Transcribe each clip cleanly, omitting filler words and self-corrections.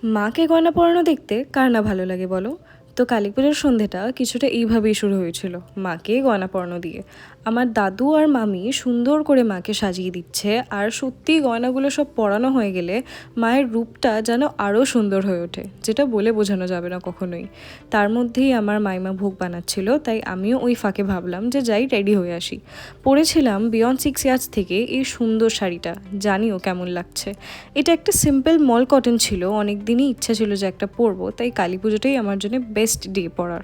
মাকে গয়না পরানো দেখতে কার না ভালো লাগে বলো। তো কালী পুজোর সন্ধেটা কিছুটা এইভাবেই শুরু হয়েছিল, মাকে গয়না পরানো দিয়ে। আমার দাদু আর মামি সুন্দর করে মাকে সাজিয়ে দিচ্ছে, আর সত্যি গয়নাগুলো সব পরানো হয়ে গেলে মায়ের রূপটা যেন আরও সুন্দর হয়ে ওঠে, যেটা বলে বোঝানো যাবে না কখনোই। তার মধ্যেই আমার মাইমা ভোগ বানাচ্ছিল, তাই আমিও ওই ফাঁকে ভাবলাম যে যাই রেডি হয়ে আসি। পরেছিলাম বিয়ন্ড 6 ইয়ার্স থেকে এই সুন্দর শাড়িটা, জানিও কেমন লাগছে। এটা একটা সিম্পল মল কটন ছিল, অনেক দিনই ইচ্ছা ছিল যে একটা পরবো, তাই কালী পুজোটাই আমার জন্য বেস্ট ডে পরার।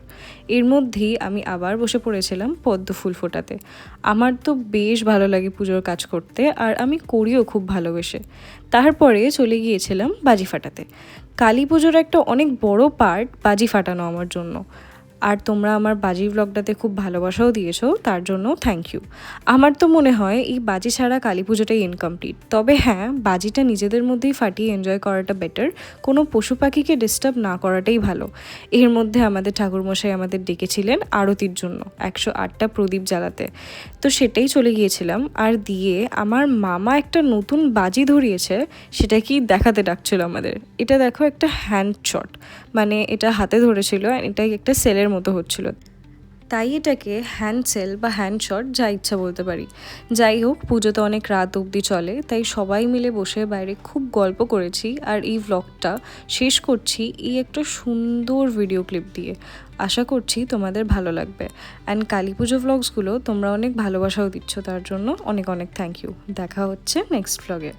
এর মধ্যেই আমি আবার বসে পড়েছিলাম পদ্ম ফুল ফোটাতে। আমার তো বেশ ভালো লাগে পুজোর কাজ করতে, আর আমি করিও খুব ভালোবেসে। তারপরে চলে গিয়েছিলাম বাজি ফাটাতে। কালী পুজোর একটা অনেক বড় পার্ট বাজি ফাটানো আমার জন্য। আর তোমরা আমার বাজি ব্লগটাতে খুব ভালোবাসাও দিয়েছো, তার জন্য থ্যাংক ইউ। আমার তো মনে হয় এই বাজি ছাড়া কালী পুজোটাই ইনকমপ্লিট। তবে হ্যাঁ, বাজিটা নিজেদের মধ্যেই ফাটিয়ে এনজয় করাটা বেটার, কোনো পশু পাখিকে ডিস্টার্ব না করাটাই ভালো। এর মধ্যে আমাদের ঠাকুরমশাই আমাদের ডেকেছিলেন আরতির জন্য 108টা প্রদীপ জ্বালাতে, তো সেটাই চলে গিয়েছিলাম। আর দিয়ে আমার মামা একটা নতুন বাজি ধরিয়েছে, সেটা কি দেখাতে ডাকছিল আমাদের। এটা দেখো, একটা হ্যান্ড শট, মানে এটা হাতে ধরেছিল, এটা একটা সেলের মতো হচ্ছিল, তাই এটাকে হ্যান্ড সেল বা হ্যান্ড শট যা ইচ্ছা বলতে পারি। যাই হোক, পুজো তো অনেক রাত অবধি চলে, তাই সবাই মিলে বসে বাইরে খুব গল্প করেছি। আর এই ভ্লগটা শেষ করছি এই একটা সুন্দর ভিডিও ক্লিপ দিয়ে। আশা করছি তোমাদের ভালো লাগবে। অ্যান্ড কালী পুজো ভ্লগসগুলো তোমরা অনেক ভালোবাসাও দিচ্ছ, তার জন্য অনেক অনেক থ্যাংক ইউ। দেখা হচ্ছে নেক্সট ভ্লগে।